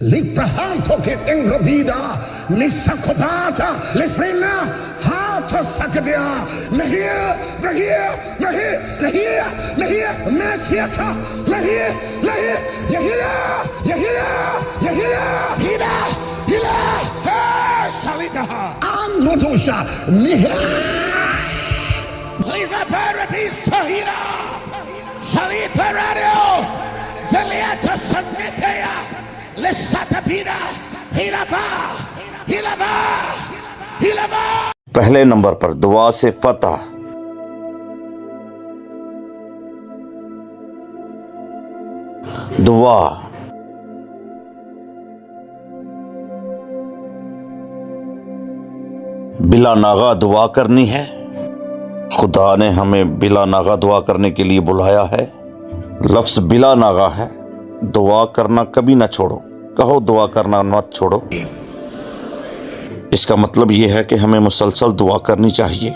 Librahanto che engrovida, nisakobata, lefrena, hata sakadia, nahir, nahir, nahir, nahir, nahir, mesiaka, nahir, nahir, yahila, yahila, yahila, hila, hila, hey, salikaha, androdosha, nihila, liva paradis, sahira, salipa radio, veliata sagnetea, پہلے number پر دعا سے فتح۔ دعا بلا ناغہ دعا کرنی ہے۔ خدا نے ہمیں بلا ناغہ دعا کرنے کے لیے بلایا ہے۔ لفظ بلا ناغہ ہے۔ دعا کرنا کبھی نہ چھوڑو، کہو دعا کرنا مت چھوڑو۔ اس کا مطلب یہ ہے کہ ہمیں مسلسل دعا کرنی چاہیے۔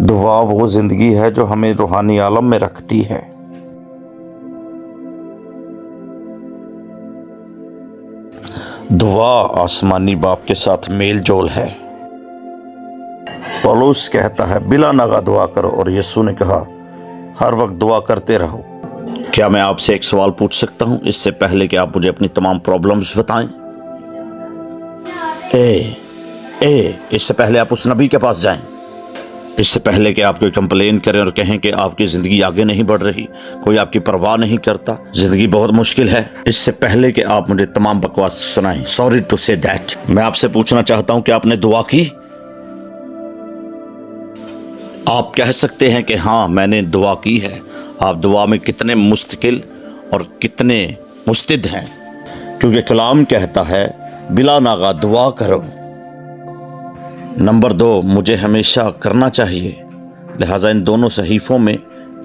دعا وہ زندگی ہے جو ہمیں روحانی عالم میں رکھتی ہے۔ دعا آسمانی باپ کے ساتھ میل جول ہے۔ پولس کہتا ہے بلا ناغہ دعا کرو، اور یسوع نے کہا ہر وقت دعا کرتے رہو۔ کیا میں آپ سے ایک سوال پوچھ سکتا ہوں اس سے پہلے کہ آپ مجھے اپنی تمام پرابلمز بتائیں؟ اس سے پہلے آپ اس نبی کے پاس جائیں، اس سے پہلے کہ آپ کوئی کمپلین کریں اور کہیں کہ آپ کی زندگی آگے نہیں بڑھ رہی، کوئی آپ کی پرواہ نہیں کرتا، زندگی بہت مشکل ہے، اس سے پہلے کہ آپ مجھے تمام بکواس سنائیں، سوری ٹو سے دیٹ، میں آپ سے پوچھنا چاہتا ہوں کہ آپ نے دعا کی؟ آپ کہہ سکتے ہیں کہ ہاں میں نے دعا کی ہے۔ آپ دعا میں کتنے مستقل اور کتنے مستد ہیں، کیونکہ کلام کہتا ہے بلا ناغہ دعا کرو۔ نمبر 2، مجھے ہمیشہ کرنا چاہیے، لہٰذا ان دونوں صحیفوں میں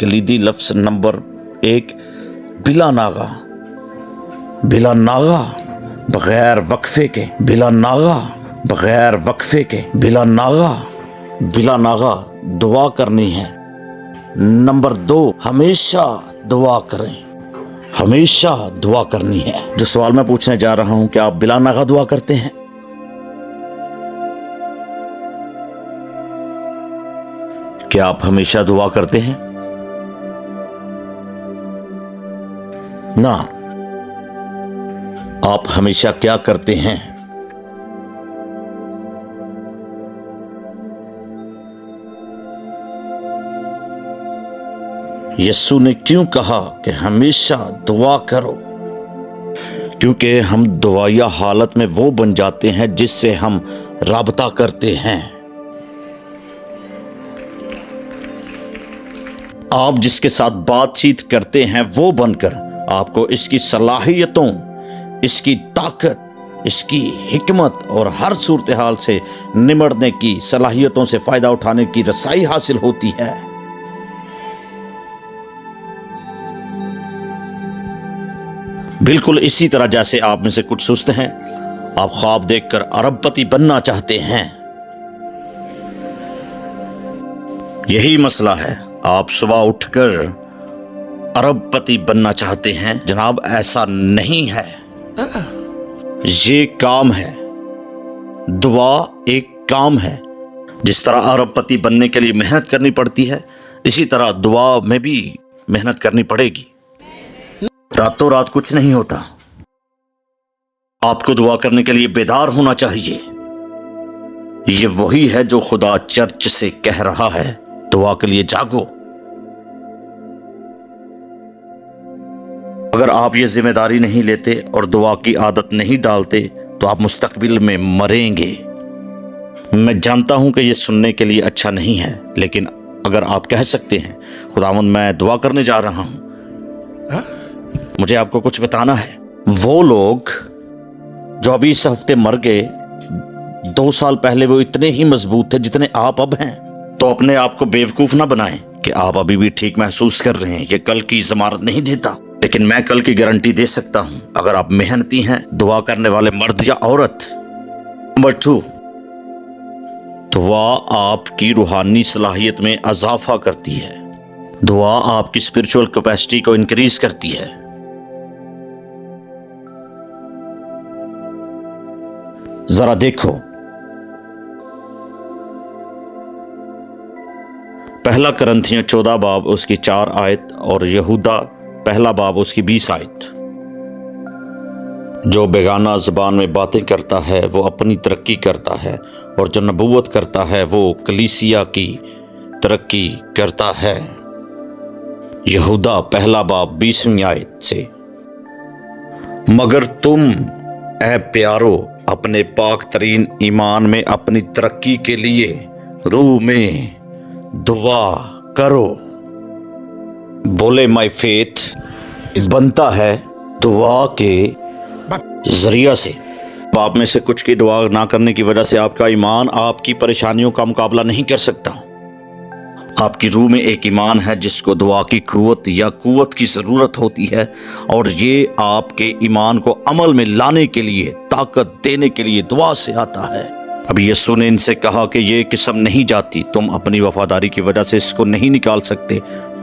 کلیدی لفظ نمبر 1 بلا ناغہ، بلا ناغہ بغیر وقفے کے، بلا ناغہ بغیر وقفے کے، بلا ناغہ، بلا ناغہ دعا کرنی ہے۔ نمبر 2، ہمیشہ دعا کریں، ہمیشہ دعا کرنی ہے۔ جو سوال میں پوچھنے جا رہا ہوں، کیا آپ بلا ناغہ دعا کرتے ہیں؟ کیا آپ ہمیشہ دعا کرتے ہیں؟ نہ، آپ ہمیشہ کیا کرتے ہیں؟ یسوع نے کیوں کہا کہ ہمیشہ دعا کرو؟ کیونکہ ہم دعائیا حالت میں وہ بن جاتے ہیں جس سے ہم رابطہ کرتے ہیں۔ آپ جس کے ساتھ بات چیت کرتے ہیں وہ بن کر آپ کو اس کی صلاحیتوں، اس کی طاقت، اس کی حکمت اور ہر صورتحال سے نمٹنے کی صلاحیتوں سے فائدہ اٹھانے کی رسائی حاصل ہوتی ہے۔ بالکل اسی طرح جیسے آپ میں سے کچھ سست ہیں، آپ خواب دیکھ کر ارب پتی بننا چاہتے ہیں۔ یہی مسئلہ ہے، آپ صبح اٹھ کر ارب پتی بننا چاہتے ہیں۔ جناب ایسا نہیں ہے، یہ کام ہے، دعا ایک کام ہے۔ جس طرح ارب پتی بننے کے لیے محنت کرنی پڑتی ہے، اسی طرح دعا میں بھی محنت کرنی پڑے گی۔ راتوں رات کچھ نہیں ہوتا۔ آپ کو دعا کرنے کے لیے بیدار ہونا چاہیے۔ یہ وہی ہے جو خدا چرچ سے کہہ رہا ہے، دعا کے لیے جاگو۔ اگر آپ یہ ذمہ داری نہیں لیتے اور دعا کی عادت نہیں ڈالتے تو آپ مستقبل میں مریں گے۔ میں جانتا ہوں کہ یہ سننے کے لیے اچھا نہیں ہے، لیکن اگر آپ کہہ سکتے ہیں خداوند میں دعا کرنے جا رہا ہوں، مجھے آپ کو کچھ بتانا ہے۔ وہ لوگ جو ابھی اس ہفتے مر گئے، 2 سال پہلے وہ اتنے ہی مضبوط تھے جتنے آپ اب ہیں۔ تو اپنے آپ کو بیوقوف نہ بنائیں کہ آپ ابھی بھی ٹھیک محسوس کر رہے ہیں۔ یہ کل کی ضمانت نہیں دیتا، لیکن میں کل کی گارنٹی دے سکتا ہوں اگر آپ محنتی ہیں، دعا کرنے والے مرد یا عورت۔ نمبر 2، دعا آپ کی روحانی صلاحیت میں اضافہ کرتی ہے۔ دعا آپ کی اسپرچول کیپیسٹی کو انکریز کرتی ہے۔ ذرا دیکھو، پہلا کرنتھیوں 14 باب اس کی 4 آیت اور یہودا پہلا باب اس کی 20 آیت۔ جو بیگانہ زبان میں باتیں کرتا ہے وہ اپنی ترقی کرتا ہے، اور جو نبوت کرتا ہے وہ کلیسیا کی ترقی کرتا ہے۔ یہودا پہلا باب 20ویں آیت سے۔ مگر تم اے پیارو اپنے پاک ترین ایمان میں اپنی ترقی کے لیے روح میں دعا کرو۔ بولے مائی فیتھ بنتا ہے دعا کے ذریعہ سے۔ آپ میں سے کچھ کی دعا نہ کرنے کی وجہ سے آپ کا ایمان آپ کی پریشانیوں کا مقابلہ نہیں کر سکتا۔ آپ کی روح میں ایک ایمان ہے جس کو دعا کی قوت یا قوت کی ضرورت ہوتی ہے، اور یہ آپ کے ایمان کو عمل میں لانے کے لیے، طاقت دینے کے لیے دعا سے آتا ہے۔ اب یسوع نے ان سے کہا کہ یہ قسم نہیں جاتی، تم اپنی وفاداری کی وجہ سے اس کو نہیں نکال سکتے،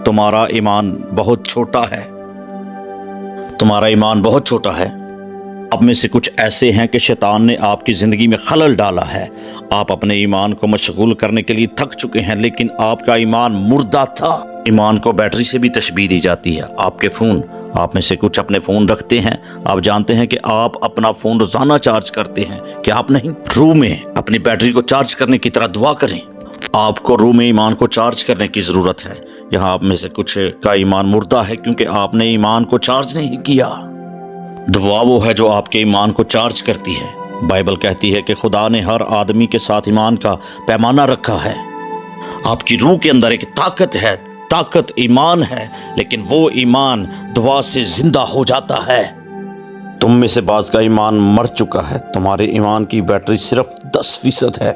تمہارا ایمان بہت چھوٹا ہے، تمہارا ایمان بہت چھوٹا ہے۔ آپ میں سے کچھ ایسے ہیں کہ شیطان نے آپ کی زندگی میں خلل ڈالا ہے۔ آپ اپنے ایمان کو مشغول کرنے کے لیے تھک چکے ہیں، لیکن آپ کا ایمان مردہ تھا۔ ایمان کو بیٹری سے بھی تشبیہ دی جاتی ہے۔ آپ کے فون، آپ میں سے کچھ اپنے فون رکھتے ہیں، آپ جانتے ہیں کہ آپ اپنا فون روزانہ چارج کرتے ہیں، کہ آپ نہیں؟ روح میں اپنی بیٹری کو چارج کرنے کی طرح دعا کریں۔ آپ کو روح میں ایمان کو چارج کرنے کی ضرورت ہے۔ یہاں آپ میں سے کچھ کا ایمان مردہ ہے کیونکہ آپ نے ایمان کو چارج نہیں کیا۔ دعا وہ ہے جو آپ کے ایمان کو چارج کرتی ہے۔ بائبل کہتی ہے کہ خدا نے ہر آدمی کے ساتھ ایمان کا پیمانہ رکھا ہے۔ آپ کی روح کے اندر ایک طاقت ہے، طاقت ایمان ہے، لیکن وہ ایمان دعا سے زندہ ہو جاتا ہے۔ تم میں سے بعض کا ایمان مر چکا ہے، تمہارے ایمان کی بیٹری صرف 10% ہے۔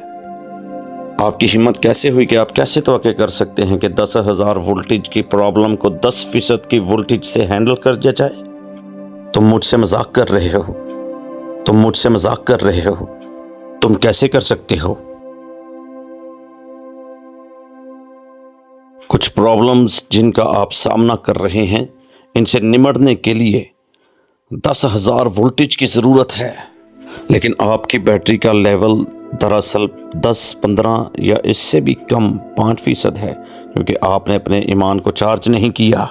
آپ کی ہمت کیسے ہوئی کہ آپ کیسے توقع کر سکتے ہیں کہ 10,000 وولٹیج کی پرابلم کو 10% کی وولٹیج سے ہینڈل کر دیا جائے؟ تم مجھ سے مذاق کر رہے ہو، تم مجھ سے مذاق کر رہے ہو، تم کیسے کر سکتے ہو؟ کچھ پرابلمز جن کا آپ سامنا کر رہے ہیں، ان سے نمٹنے کے لیے 10,000 وولٹیج کی ضرورت ہے، لیکن آپ کی بیٹری کا لیول دراصل 10-15 یا اس سے بھی کم 5% ہے، کیونکہ آپ نے اپنے ایمان کو چارج نہیں کیا۔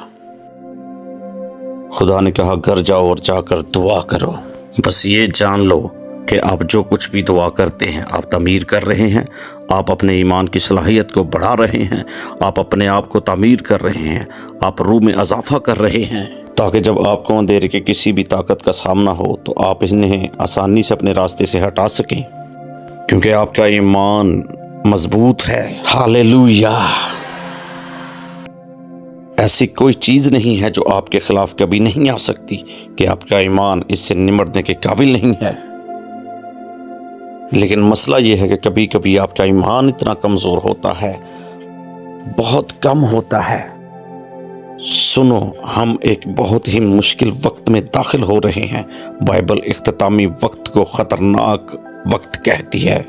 خدا نے کہا گھر جاؤ اور جا کر دعا کرو۔ بس یہ جان لو کہ آپ جو کچھ بھی دعا کرتے ہیں آپ تعمیر کر رہے ہیں، آپ اپنے ایمان کی صلاحیت کو بڑھا رہے ہیں، آپ اپنے آپ کو تعمیر کر رہے ہیں، آپ روح میں اضافہ کر رہے ہیں، تاکہ جب آپ کو اندھیرے کی کسی بھی طاقت کا سامنا ہو تو آپ انہیں آسانی سے اپنے راستے سے ہٹا سکیں، کیونکہ آپ کا ایمان مضبوط ہے۔ ہاللیلویہ! ایسی کوئی چیز نہیں ہے جو آپ کے خلاف کبھی نہیں آ سکتی کہ آپ کا ایمان اس سے نمٹنے کے قابل نہیں ہے۔ لیکن مسئلہ یہ ہے کہ کبھی کبھی آپ کا ایمان اتنا کمزور ہوتا ہے، بہت کم ہوتا ہے۔ سنو، ہم ایک بہت ہی مشکل وقت میں داخل ہو رہے ہیں۔ بائبل اختتامی وقت کو خطرناک وقت کہتی ہے۔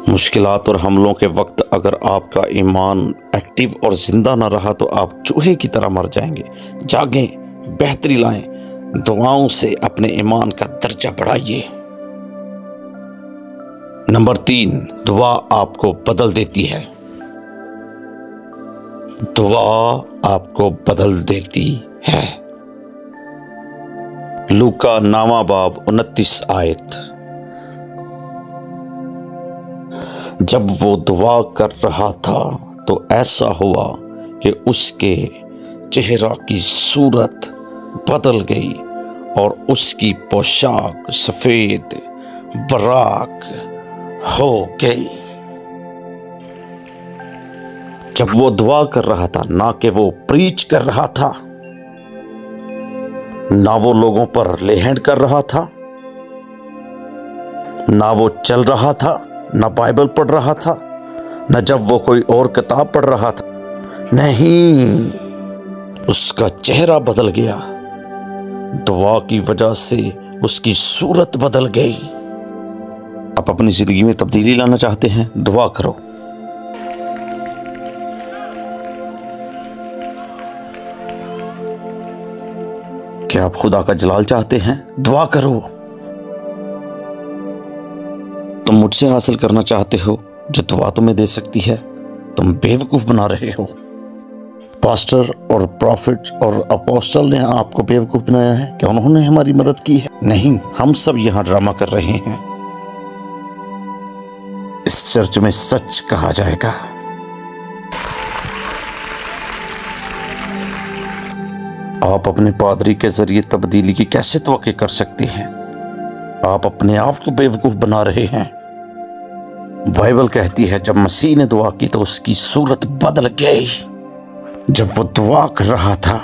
مشکلات اور حملوں کے وقت اگر آپ کا ایمان ایکٹیو اور زندہ نہ رہا تو آپ چوہے کی طرح مر جائیں گے۔ جاگیں، بہتری لائیں، دعاؤں سے اپنے ایمان کا درجہ بڑھائیے۔ نمبر 3، دعا آپ کو بدل دیتی ہے۔ دعا آپ کو بدل دیتی ہے۔ لوکا 9 باب 29 آیت۔ جب وہ دعا کر رہا تھا تو ایسا ہوا کہ اس کے چہرہ کی صورت بدل گئی اور اس کی پوشاک سفید براق ہو گئی۔ جب وہ دعا کر رہا تھا، نہ کہ وہ پریچ کر رہا تھا، نہ وہ لوگوں پر لیہنڈ کر رہا تھا، نہ وہ چل رہا تھا، نہ بائبل پڑھ رہا تھا، نہ جب وہ کوئی اور کتاب پڑھ رہا تھا، نہیں، اس کا چہرہ بدل گیا۔ دعا کی وجہ سے اس کی صورت بدل گئی۔ آپ اپنی زندگی میں تبدیلی لانا چاہتے ہیں؟ دعا کرو۔ کیا آپ خدا کا جلال چاہتے ہیں؟ دعا کرو۔ تم مجھ سے حاصل کرنا چاہتے ہو جو دعا تمہیں دے سکتی ہے؟ تم بیوقوف بنا رہے ہو۔ پاسٹر اور پروفٹ اور اپوسٹل نے آپ کو بیوقوف بنایا ہے؟ کیا انہوں نے ہماری مدد کی ہے؟ نہیں، ہم سب یہاں ڈرامہ کر رہے ہیں۔ اس چرچ میں سچ کہا جائے گا۔ آپ اپنے پادری کے ذریعے تبدیلی کی کیسے توقع کر سکتے ہیں؟ آپ اپنے آپ کو بیوقوف بنا رہے ہیں۔ بائبل کہتی ہے جب مسیح نے دعا کی تو اس کی صورت بدل گئی۔ جب وہ دعا کر رہا تھا،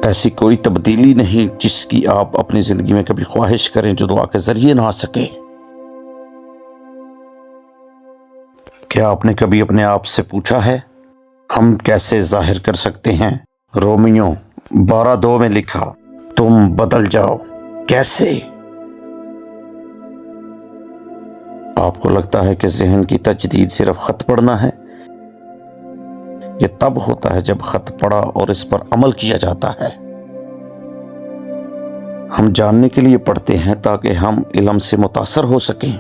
ایسی کوئی تبدیلی نہیں جس کی آپ اپنی زندگی میں کبھی خواہش کریں جو دعا کے ذریعے نہ آ سکے۔ کیا آپ نے کبھی اپنے آپ سے پوچھا ہے ہم کیسے ظاہر کر سکتے ہیں؟ رومیو 12:2 میں لکھا، تم بدل جاؤ۔ کیسے؟ آپ کو لگتا ہے کہ ذہن کی تجدید صرف خط پڑھنا ہے؟ یہ تب ہوتا ہے جب خط پڑھا اور اس پر عمل کیا جاتا ہے۔ ہم جاننے کے لیے پڑھتے ہیں تاکہ ہم علم سے متاثر ہو سکیں۔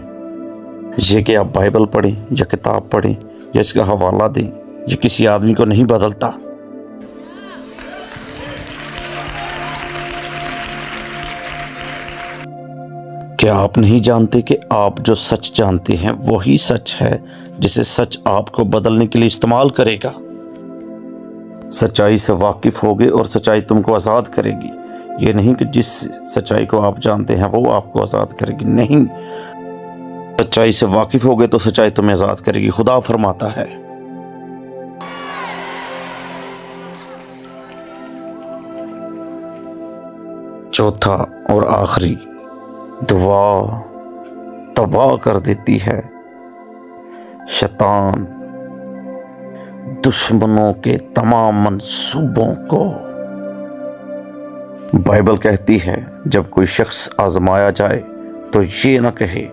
یہ کہ آپ بائبل پڑھیں یا کتاب پڑھیں یا اس کا حوالہ دیں، یہ کسی آدمی کو نہیں بدلتا۔ کیا آپ نہیں جانتے کہ آپ جو سچ جانتے ہیں وہی سچ ہے جسے سچ آپ کو بدلنے کے لیے استعمال کرے گا؟ سچائی سے واقف ہوگے اور سچائی تم کو آزاد کرے گی۔ یہ نہیں کہ جس سچائی کو آپ جانتے ہیں وہ آپ کو آزاد کرے گی، نہیں، سچائی سے واقف ہوگے تو سچائی تمہیں آزاد کرے گی، خدا فرماتا ہے۔ چوتھا اور آخری، دعا تباہ کر دیتی ہے شیطان دشمنوں کے تمام منصوبوں کو۔ بائبل کہتی ہے جب کوئی شخص آزمایا جائے تو یہ نہ کہے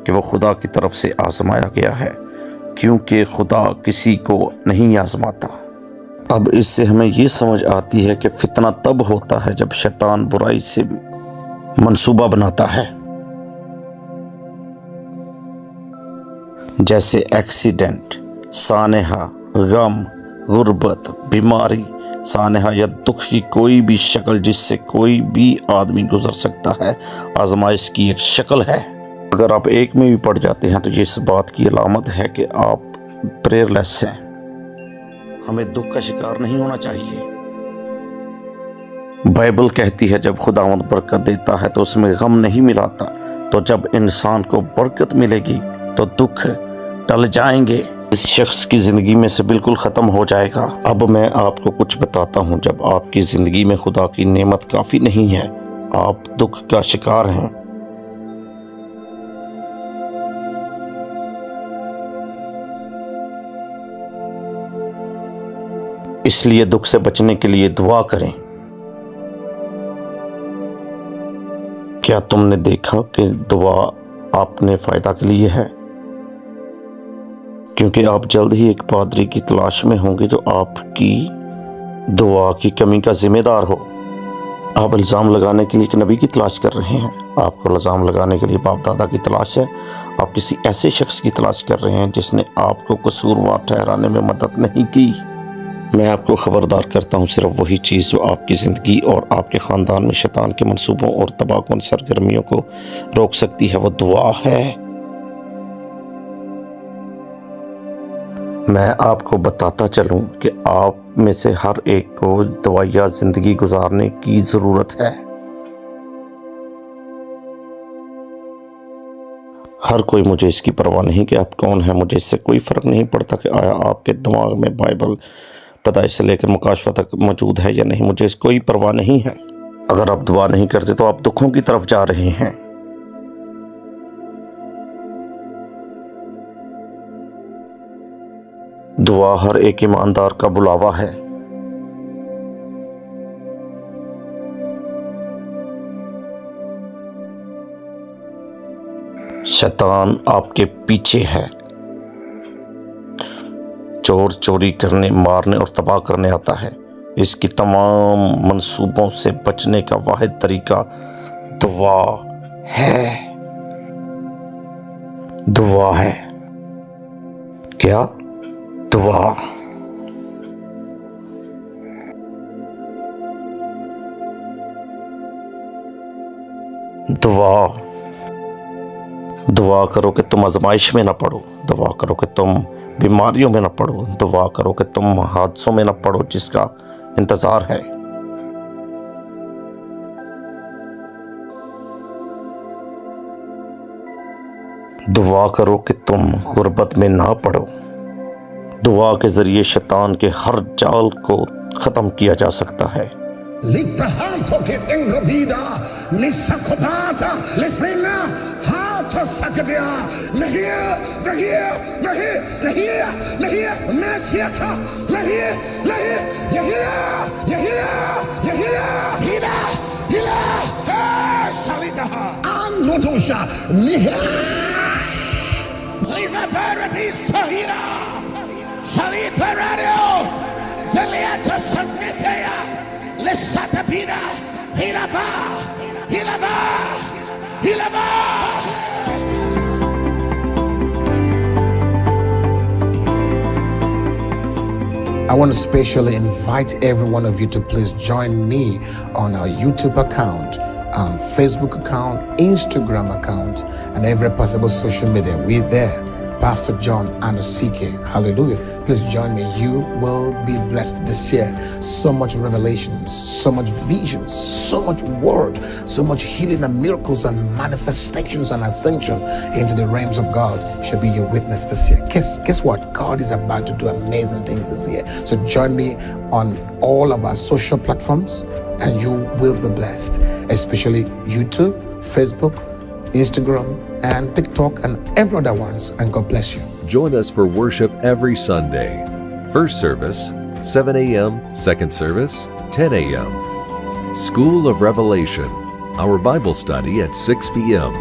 کہ وہ خدا کی طرف سے آزمایا گیا ہے، کیونکہ خدا کسی کو نہیں آزماتا۔ اب اس سے ہمیں یہ سمجھ آتی ہے کہ فتنہ تب ہوتا ہے جب شیطان برائی سے منصوبہ بناتا ہے، جیسے ایکسیڈنٹ، سانحہ، غم، غربت، بیماری، سانحہ یا دکھ کی کوئی بھی شکل جس سے کوئی بھی آدمی گزر سکتا ہے، آزمائش کی ایک شکل ہے۔ اگر آپ ایک میں بھی پڑ جاتے ہیں تو یہ اس بات کی علامت ہے کہ آپ پریئر لیس ہیں۔ ہمیں دکھ کا شکار نہیں ہونا چاہیے۔ بائبل کہتی ہے جب خداوند برکت دیتا ہے تو اس میں غم نہیں ملاتا، تو جب انسان کو برکت ملے گی تو دکھ ٹل جائیں گے، اس شخص کی زندگی میں سے بالکل ختم ہو جائے گا۔ اب میں آپ کو کچھ بتاتا ہوں، جب آپ کی زندگی میں خدا کی نعمت کافی نہیں ہے، آپ دکھ کا شکار ہیں۔ اس لیے دکھ سے بچنے کے لیے دعا کریں۔ کیا تم نے دیکھا کہ دعا آپ نے فائدہ کے لیے ہے؟ کیونکہ آپ جلد ہی ایک پادری کی تلاش میں ہوں گے جو آپ کی دعا کی کمی کا ذمہ دار ہو۔ آپ الزام لگانے کے لیے ایک نبی کی تلاش کر رہے ہیں، آپ کو الزام لگانے کے لیے باپ دادا کی تلاش ہے، آپ کسی ایسے شخص کی تلاش کر رہے ہیں جس نے آپ کو قصوروار ٹھہرانے میں مدد نہیں کی۔ میں آپ کو خبردار کرتا ہوں، صرف وہی چیز جو آپ کی زندگی اور آپ کے خاندان میں شیطان کے منصوبوں اور تباہ کن سرگرمیوں کو روک سکتی ہے، وہ دعا ہے۔ میں آپ کو بتاتا چلوں کہ آپ میں سے ہر ایک کو دعائیا زندگی گزارنے کی ضرورت ہے۔ ہر کوئی مجھے اس کی پرواہ نہیں کہ آپ کون ہیں، مجھے اس سے کوئی فرق نہیں پڑتا کہ آیا آپ کے دماغ میں بائبل پیدائش سے لے کر مکاشفہ تک موجود ہے یا نہیں، مجھے اس کوئی پرواہ نہیں ہے۔ اگر آپ دعا نہیں کرتے تو آپ دکھوں کی طرف جا رہے ہیں۔ دعا ہر ایک ایماندار کا بلاوا ہے۔ شیطان آپ کے پیچھے ہے، چور چوری کرنے، مارنے اور تباہ کرنے آتا ہے، اس کی تمام منصوبوں سے بچنے کا واحد طریقہ دعا ہے. دعا ہے. کیا؟ دعا. دعا. دعا کرو کہ تم آزمائش میں نہ پڑو. دعا کرو کہ تم بیماریوں میں نہ پڑو. دعا کرو کہ تم حادثوں میں نہ پڑو جس کا انتظار ہے. دعا کرو کہ تم غربت میں نہ پڑو. دعا کے ذریعے شیطان کے ہر جال کو ختم کیا جا سکتا ہے. Librahanto che ingrovida, nisakobata, le frena, hato sakadia, nahia, nahia, nahia, nahia, nahia, nasiaka, nahia, nahia, yahila, yahila, yahila, hila, hila, hey, salitaha, androtosha, nihia, liva paradis sahira, salipa radio, veliata sannetea, Lesatapira, Hilava, Hilava, Hilava. I want to specially invite every one of you to please join me on our YouTube account, Facebook account, Instagram account, and every possible social media. We're there. Pastor John Anosike. Hallelujah. Please join me. You will be blessed this year. So much revelations, so much visions, so much word, so much healing and miracles and manifestations and ascension into the realms of God shall be your witness this year. Guess what? God is about to do amazing things this year. So join me on all of our social platforms and you will be blessed, especially YouTube, Facebook, Instagram, and TikTok, and every other ones. And God bless you. Join us for worship every Sunday. First service, 7 a.m. Second service, 10 a.m. School of Revelation, our Bible study at 6 p.m.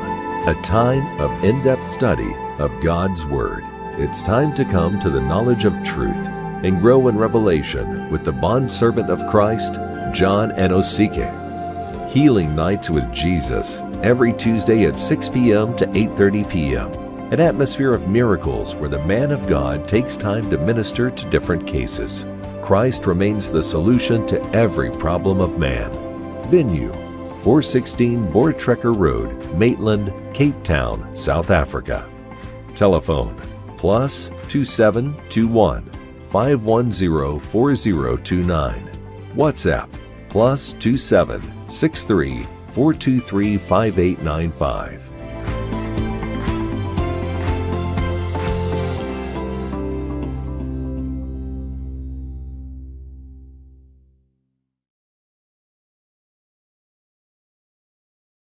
A time of in-depth study of God's Word. It's time to come to the knowledge of truth and grow in revelation with the bondservant of Christ, John Anosike. Healing Nights with Jesus, every Tuesday at 6 p.m. to 8:30 p.m. An atmosphere of miracles where the man of God takes time to minister to different cases. Christ remains the solution to every problem of man. Venue, 416 Voortrekker Road, Maitland, Cape Town, South Africa. Telephone, +2721 510 4029. WhatsApp, +2763 423 5895.